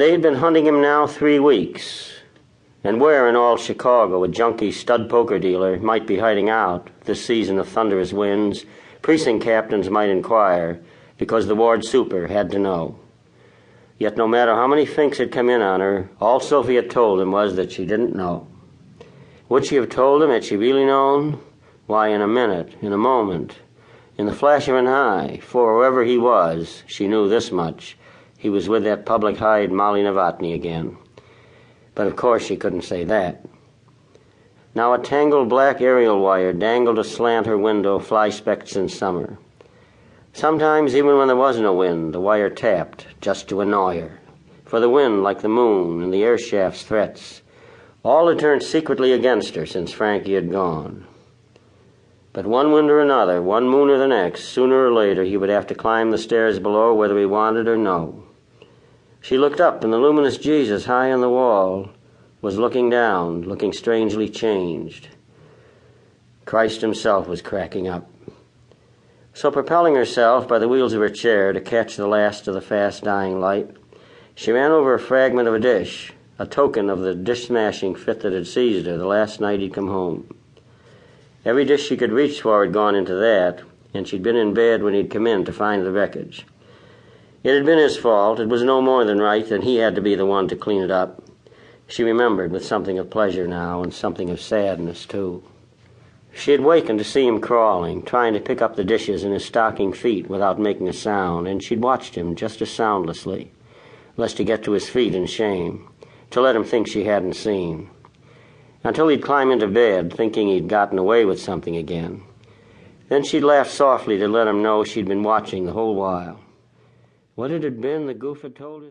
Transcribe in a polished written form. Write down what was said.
They had been hunting him now 3 weeks, and where in all Chicago a junkie stud poker dealer might be hiding out this season of thunderous winds, precinct captains might inquire, because the ward super had to know. Yet no matter how many finks had come in on her, all Sophie had told him was that she didn't know. Would she have told him had she really known? Why, in a minute, in a moment, in the flash of an eye, for wherever he was, she knew this much: he was with that public-hied Molly Novotny again. But of course she couldn't say that. Now a tangled black aerial wire dangled aslant her window, fly-specked in summer. Sometimes, even when there was no wind, the wire tapped, just to annoy her. For the wind, like the moon, and the air shaft's threats, all had turned secretly against her since Frankie had gone. But one wind or another, one moon or the next, sooner or later he would have to climb the stairs below whether he wanted or no. She looked up, and the luminous Jesus high on the wall was looking down, looking strangely changed. Christ himself was cracking up. So propelling herself by the wheels of her chair to catch the last of the fast-dying light, she ran over a fragment of a dish, a token of the dish-smashing fit that had seized her the last night he'd come home. Every dish she could reach for had gone into that, and she'd been in bed when he'd come in to find the wreckage. It had been his fault. It was no more than right that he had to be the one to clean it up. She remembered with something of pleasure now, and something of sadness, too. She had wakened to see him crawling, trying to pick up the dishes in his stocking feet without making a sound, and she'd watched him just as soundlessly, lest he get to his feet in shame, to let him think she hadn't seen, until he'd climb into bed, thinking he'd gotten away with something again. Then she'd laugh softly to let him know she'd been watching the whole while. What had it been the goof had told her?